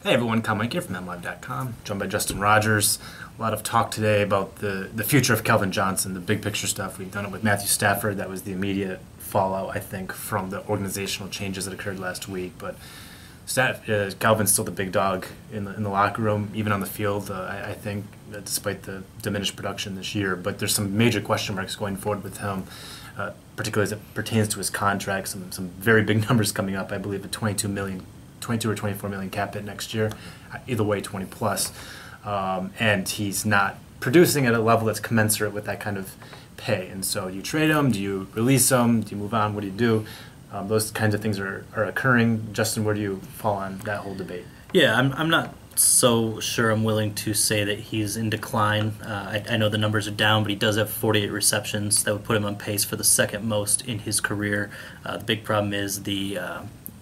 Hey everyone, Meinke from MLive&apos, joined by Justin Rogers. A lot of talk today about the future of Calvin Johnson, the big picture stuff. We've done it with Matthew Stafford. That was the immediate fallout, I think, from the organizational changes that occurred last week. But Calvin's still the big dog in the locker room, even on the field, I think, despite the diminished production this year. But there's some major question marks going forward with him, particularly as it pertains to his contract. Some very big numbers coming up. I believe a 22 or 24 million cap hit next year, either way 20 plus, and he's not producing at a level that's commensurate with that kind of pay. And so do you trade him, do you release him, do you move on, what do you do? Those kinds of things are occurring. Justin, where do you fall on that whole debate? Yeah, I'm not so sure I'm willing to say that he's in decline. I know the numbers are down, but he does have 48 receptions. That would put him on pace for the second most in his career. The big problem is the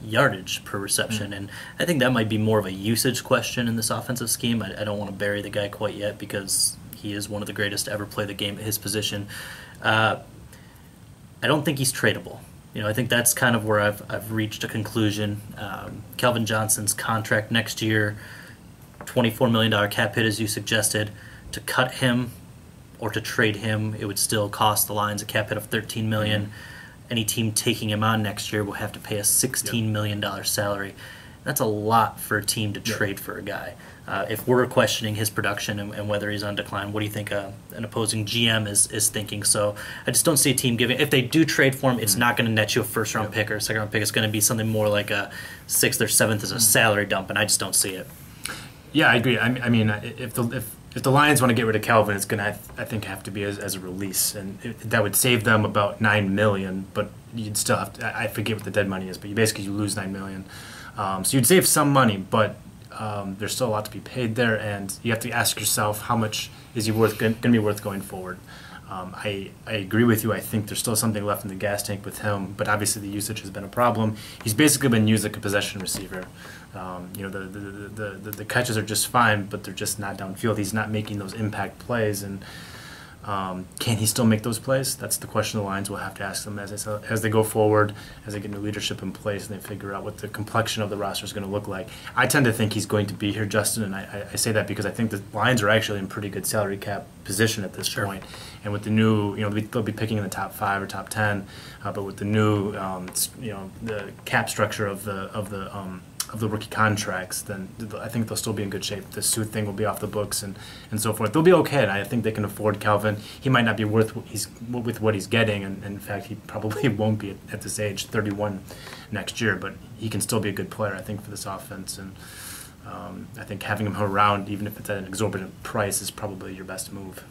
yardage per reception, and I think that might be more of a usage question in this offensive scheme. I don't want to bury the guy quite yet because he is one of the greatest to ever play the game at his position. I don't think he's tradable. I think that's kind of where I've reached a conclusion. Calvin Johnson's contract next year, $24 million cap hit as you suggested. To cut him or to trade him, it would still cost the Lions a cap hit of $13 million. Any team taking him on next year will have to pay a $16 million salary. That's a lot for a team to trade for a guy. If we're questioning his production and whether he's on decline, what do you think an opposing GM is thinking? So I just don't see a team giving. If they do trade for him, it's not going to net you a first-round pick or a second-round pick. It's going to be something more like a sixth or seventh as a salary dump, and I just don't see it. Yeah, I agree. I mean, if the Lions want to get rid of Calvin, it's going to, I think, have to be as a release, and that would save them about $9 million. But you'd still have to. I forget what the dead money is, but you lose $9 million. So you'd save some money, but there's still a lot to be paid there, and you have to ask yourself how much is he going to be worth going forward. I agree with you. I think there's still something left in the gas tank with him, but obviously the usage has been a problem. He's basically been used like a possession receiver. The catches are just fine, but they're just not downfield. He's not making those impact plays, and can he still make those plays? That's the question the Lions will have to ask them as they go forward, as they get new leadership in place, and they figure out what the complexion of the roster is going to look like. I tend to think he's going to be here, Justin, and I say that because I think the Lions are actually in pretty good salary cap position at this point. And with the new, they'll be picking in the top 5 or top 10, but with the new, the cap structure of the rookie contracts, then I think they'll still be in good shape. The suit thing will be off the books and so forth. They'll be okay, and I think they can afford Calvin. He might not be worth with what he's getting, and in fact, he probably won't be at this age, 31 next year, but he can still be a good player, I think, for this offense. And I think having him around, even if it's at an exorbitant price, is probably your best move.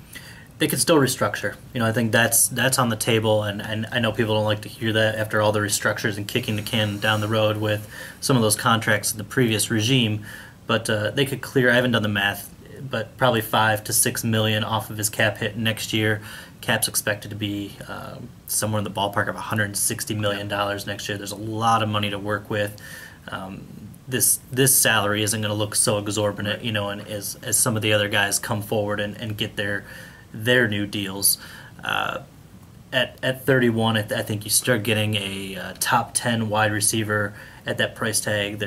They could still restructure. I think that's on the table, and I know people don't like to hear that after all the restructures and kicking the can down the road with some of those contracts in the previous regime. But they could clear, I haven't done the math, but probably $5 to $6 million off of his cap hit next year. Cap's expected to be somewhere in the ballpark of $160 million next year. There's a lot of money to work with. This salary isn't going to look so exorbitant, and as some of the other guys come forward and get their new deals. At 31, I think you start getting a top 10 wide receiver at that price tag.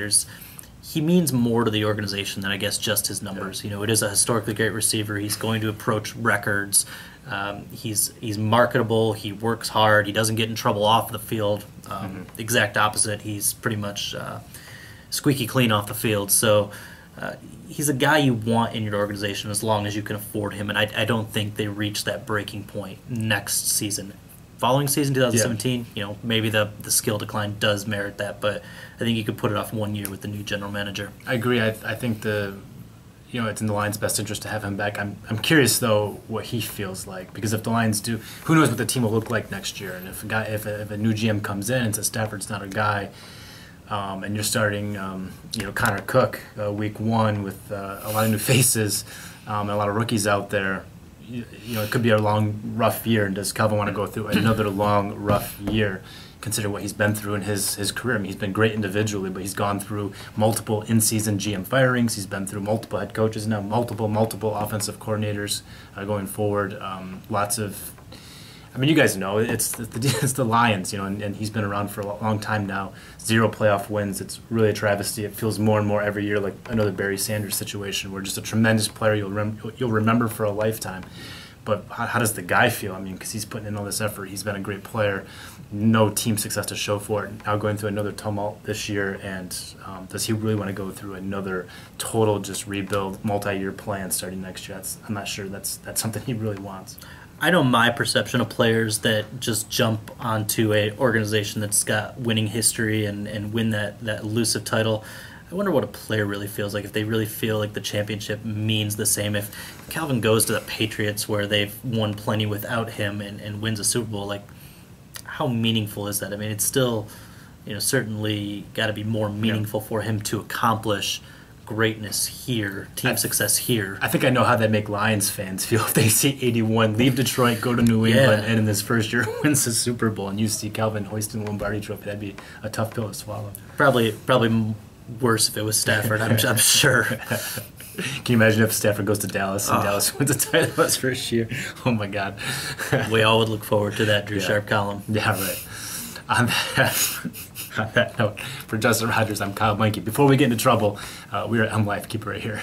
He means more to the organization than I guess just his numbers. It is a historically great receiver. He's going to approach records. He's marketable. He works hard. He doesn't get in trouble off the field. Exact opposite. He's pretty much squeaky clean off the field. So he's a guy you want in your organization as long as you can afford him, and I don't think they reach that breaking point next season. Following season 2017, maybe the skill decline does merit that, but I think you could put it off 1 year with the new general manager. I agree. I think it's in the Lions' best interest to have him back. I'm curious though what he feels like, because if the Lions do, who knows what the team will look like next year, and if a new GM comes in and says Stafford's not a guy. And you're starting, Connor Cook week 1 with a lot of new faces, and a lot of rookies out there. It could be a long, rough year. And does Calvin want to go through another long, rough year? Consider what he's been through in his career. I mean, he's been great individually, but he's gone through multiple in-season GM firings. He's been through multiple head coaches now, multiple offensive coordinators going forward. I mean, you guys know it's the Lions, and he's been around for a long time now. 0 playoff wins. It's really a travesty. It feels more and more every year like another Barry Sanders situation, where just a tremendous player you'll remember for a lifetime. But how does the guy feel? I mean, because he's putting in all this effort. He's been a great player. No team success to show for it. Now going through another tumult this year, and does he really want to go through another total just rebuild, multi-year plan starting next year? I'm not sure that's something he really wants. I know my perception of players that just jump onto a organization that's got winning history and win that elusive title. I wonder what a player really feels like, if they really feel like the championship means the same. If Calvin goes to the Patriots where they've won plenty without him and wins a Super Bowl, like, how meaningful is that? I mean, it's still, certainly got to be more meaningful for him to accomplish greatness here, team success here. I think I know how that make Lions fans feel if they see 81 leave Detroit, go to New England, and in this first year wins the Super Bowl, and you see Calvin hoisting the Lombardi Trophy. That'd be a tough pill to swallow. Probably worse if it was Stafford, I'm sure. Can you imagine if Stafford goes to Dallas and Dallas wins the title his first year? Oh my God. We all would look forward to that Drew Sharp column. Yeah, right. On that note, for Justin Rogers, I'm Kyle Meinke. Before we get into trouble, we're at MLive. Keep it right here.